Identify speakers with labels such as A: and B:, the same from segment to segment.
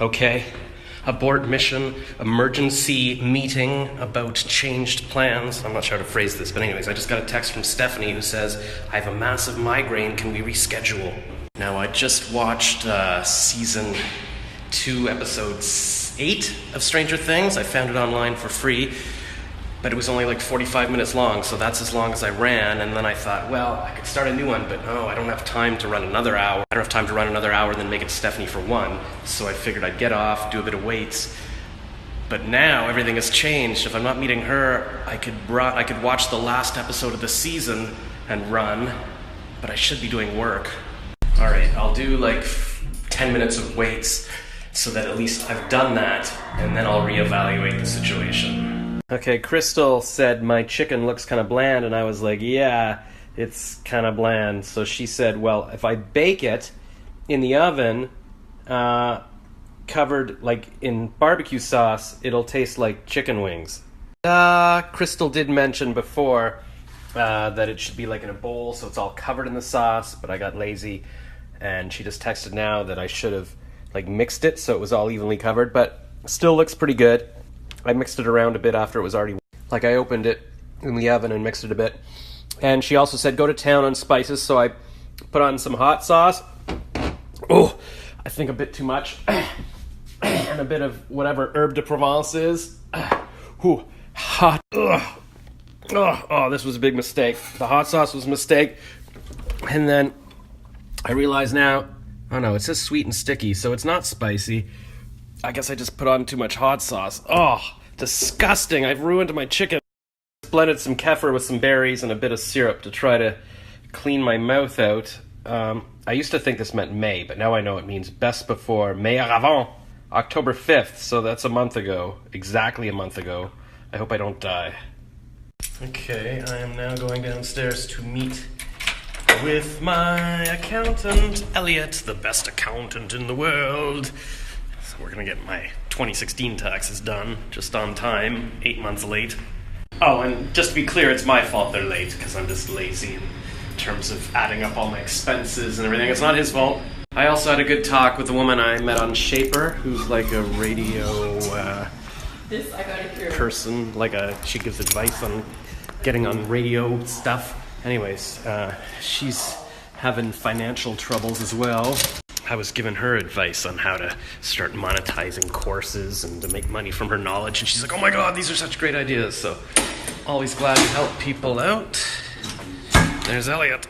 A: okay? Abort mission, emergency meeting about changed plans. I'm not sure how to phrase this, but anyways, I just got a text from Stephanie who says, I have a massive migraine, can we reschedule? Now, I just watched season 2, episode 8 of Stranger Things. I found it online for free, but it was only like 45 minutes long, so that's as long as I ran. And then I thought, well, I could start a new one, but I don't have time to run another hour. I don't have time to run another hour and then make it Stephanie for one. So I figured I'd get off, do a bit of weights. But now everything has changed. If I'm not meeting her, I could watch the last episode of the season and run, but I should be doing work. All right, I'll do like 10 minutes of weights so that at least I've done that, and then I'll reevaluate the situation. Okay, Crystal said my chicken looks kind of bland, and I was like, yeah, it's kind of bland. So she said, well, if I bake it in the oven, covered like in barbecue sauce, it'll taste like chicken wings. Crystal did mention before that it should be like in a bowl, so it's all covered in the sauce, but I got lazy, and she just texted now that I should have like mixed it so it was all evenly covered, but still looks pretty good. I mixed it around a bit after it was already... Like, I opened it in the oven and mixed it a bit. And she also said, go to town on spices, so I put on some hot sauce. Oh, I think a bit too much. And a bit of whatever herbe de Provence is. Ooh, hot. Ugh. Oh, this was a big mistake. The hot sauce was a mistake. And then I realize now... Oh, no, it says sweet and sticky, so it's not spicy. I guess I just put on too much hot sauce. Oh, disgusting. I've ruined my chicken. Blended some kefir with some berries and a bit of syrup to try to clean my mouth out. I used to think this meant May, but now I know it means best before meilleur avant, October 5th, so that's a month ago. Exactly a month ago. I hope I don't die. Okay, I am now going downstairs to meet with my accountant, Elliot, the best accountant in the world. We're going to get my 2016 taxes done, just on time, 8 months late. Oh, and just to be clear, it's my fault they're late, because I'm just lazy in terms of adding up all my expenses and everything. It's not his fault. I also had a good talk with a woman I met on Shaper, who's like a radio person. She gives advice on getting on radio stuff. Anyways, she's having financial troubles as well. I was giving her advice on how to start monetizing courses and to make money from her knowledge, and she's like, oh my god, these are such great ideas. So, always glad to help people out. There's Elliot.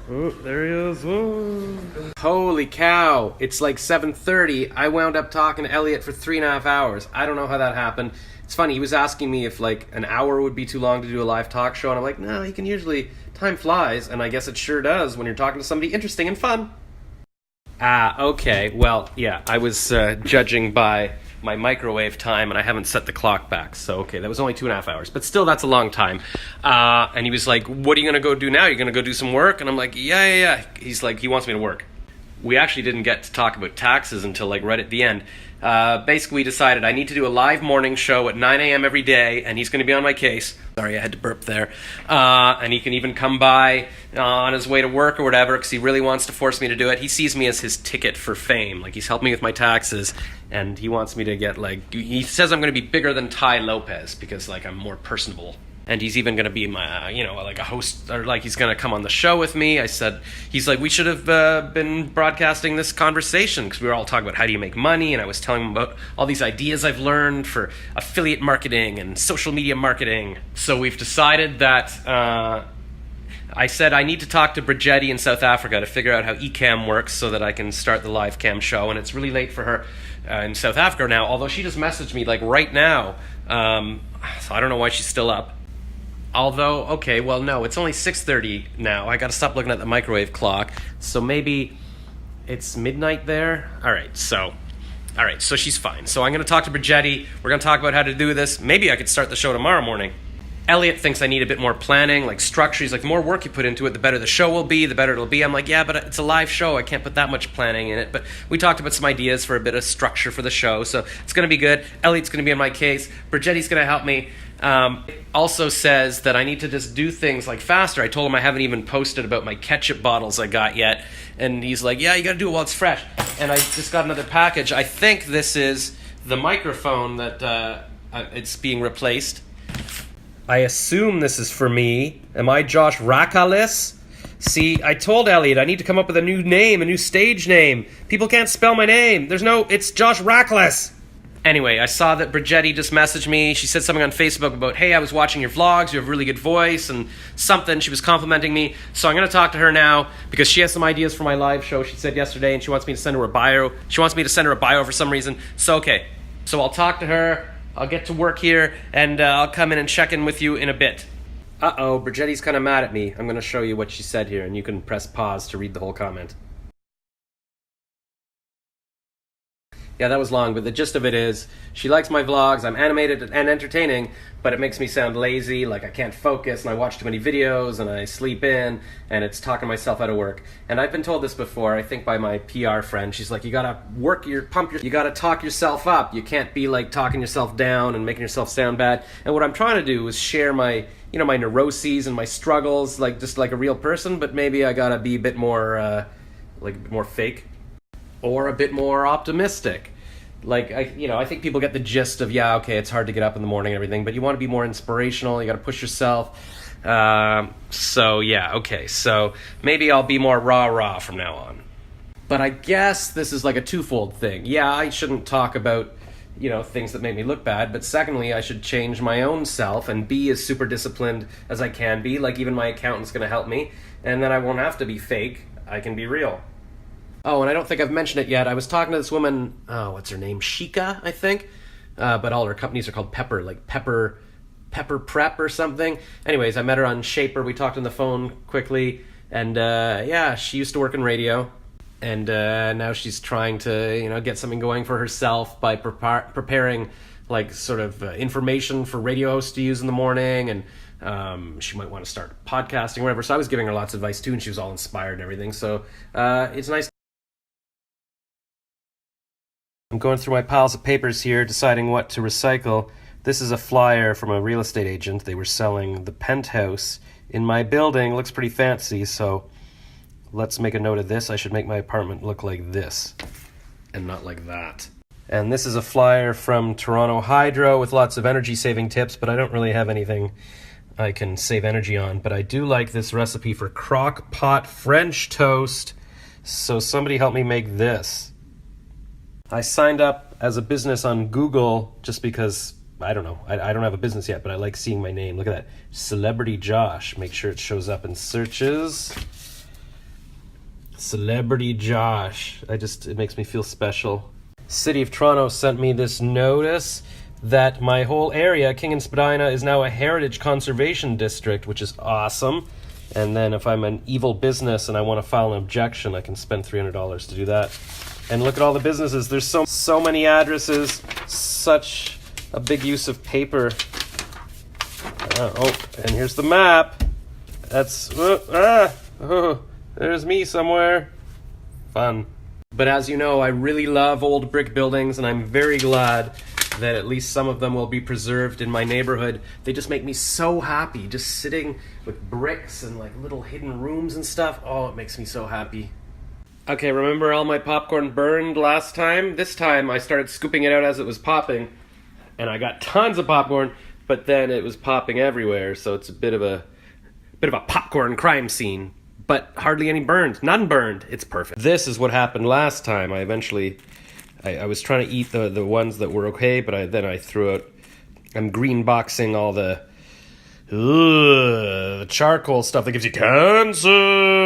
A: Oh, there he is. Whoa. Holy cow, it's like 7:30. I wound up talking to Elliot for 3.5 hours. I don't know how that happened. It's funny, he was asking me if like an hour would be too long to do a live talk show, and I'm like, no, you can usually, time flies, and I guess it sure does when you're talking to somebody interesting and fun. Okay. Well, yeah, I was judging by my microwave time, and I haven't set the clock back. So, okay, that was only 2.5 hours. But still, that's a long time. And he was like, what are you going to go do now? You're going to go do some work? And I'm like, yeah. He's like, he wants me to work. We actually didn't get to talk about taxes until, like, right at the end. Basically, we decided I need to do a live morning show at 9 a.m. every day, and he's going to be on my case. Sorry, I had to burp there. And he can even come by on his way to work or whatever, because he really wants to force me to do it. He sees me as his ticket for fame. Like, he's helped me with my taxes, and he wants me to get, like... He says I'm going to be bigger than Ty Lopez, because, like, I'm more personable. And he's even going to be my, like a host, or like he's going to come on the show with me. I said, he's like, we should have been broadcasting this conversation, because we were all talking about how do you make money, and I was telling him about all these ideas I've learned for affiliate marketing and social media marketing. So we've decided that I said I need to talk to Brigetti in South Africa to figure out how Ecamm works so that I can start the live cam show, and it's really late for her in South Africa now, although she just messaged me like right now, so I don't know why she's still up. Although, okay, well, no, it's only 6:30 now. I got to stop looking at the microwave clock. So maybe it's midnight there. All right, so she's fine. So I'm going to talk to Brigetti. We're going to talk about how to do this. Maybe I could start the show tomorrow morning. Elliot thinks I need a bit more planning, like structure. He's like, the more work you put into it, the better the show will be, the better it'll be. I'm like, yeah, but it's a live show. I can't put that much planning in it. But we talked about some ideas for a bit of structure for the show, so it's going to be good. Elliot's going to be on my case. Brigetti's going to help me. Also says that I need to just do things like faster. I told him I haven't even posted about my ketchup bottles I got yet. And he's like, yeah, you got to do it while it's fresh. and I just got another package. I think this is the microphone that it's being replaced. I assume this is for me. Am I Josh Rakalis? See, I told Elliot I need to come up with a new name, a new stage name. People can't spell my name. It's Josh Rakalis. Anyway, I saw that Brigetti just messaged me. She said something on Facebook about, hey, I was watching your vlogs, you have a really good voice, and something. She was complimenting me. So I'm going to talk to her now because she has some ideas for my live show, she said yesterday, and she wants me to send her a bio. She wants me to send her a bio for some reason. So, okay. So I'll talk to her. I'll get to work here, and I'll come in and check in with you in a bit. Uh-oh, Brigetti's kind of mad at me. I'm going to show you what she said here, and you can press pause to read the whole comment. Yeah, that was long, but the gist of it is, she likes my vlogs, I'm animated and entertaining, but it makes me sound lazy, like I can't focus, and I watch too many videos, and I sleep in, and it's talking myself out of work. And I've been told this before, I think by my PR friend, she's like, you gotta you gotta talk yourself up, you can't be like talking yourself down and making yourself sound bad. And what I'm trying to do is share my, my neuroses and my struggles, like just like a real person, but maybe I gotta be a bit more, like a bit more fake. Or a bit more optimistic. Like, I think people get the gist of, yeah, okay, it's hard to get up in the morning and everything, but you want to be more inspirational, you got to push yourself. So, yeah, okay, so maybe I'll be more rah-rah from now on. But I guess this is like a twofold thing. Yeah, I shouldn't talk about, things that make me look bad, but secondly, I should change my own self and be as super disciplined as I can be, like even my accountant's going to help me, and then I won't have to be fake, I can be real. Oh, and I don't think I've mentioned it yet. I was talking to this woman, what's her name? Shika, I think. But all her companies are called Pepper, like Pepper Prep or something. Anyways, I met her on Shaper. We talked on the phone quickly. And yeah, she used to work in radio. And now she's trying to, get something going for herself by preparing like sort of information for radio hosts to use in the morning. And she might want to start podcasting or whatever. So I was giving her lots of advice too, and she was all inspired and everything. So it's nice. I'm going through my piles of papers here, deciding what to recycle. This is a flyer from a real estate agent. They were selling the penthouse in my building. It looks pretty fancy, so let's make a note of this. I should make my apartment look like this and not like that. And this is a flyer from Toronto Hydro with lots of energy-saving tips, but I don't really have anything I can save energy on. But I do like this recipe for crock pot French toast, so somebody help me make this. I signed up as a business on Google just because, I don't know, I don't have a business yet, but I like seeing my name. Look at that, Celebrity Josh. Make sure it shows up in searches. Celebrity Josh. It makes me feel special. City of Toronto sent me this notice that my whole area, King and Spadina, is now a heritage conservation district, which is awesome. And then if I'm an evil business and I want to file an objection, I can spend $300 to do that. And look at all the businesses. There's so many addresses, such a big use of paper. And here's the map. That's, there's me somewhere. Fun. But as you know, I really love old brick buildings, and I'm very glad that at least some of them will be preserved in my neighborhood. They just make me so happy, just sitting with bricks and like little hidden rooms and stuff. Oh, it makes me so happy. Okay, remember all my popcorn burned last time? This time I started scooping it out as it was popping, and I got tons of popcorn, but then it was popping everywhere, so it's a bit of a popcorn crime scene. But hardly any burned. None burned. It's perfect. This is what happened last time. I was trying to eat the ones that were okay, but then I threw out. I'm green boxing all the charcoal stuff that gives you cancer.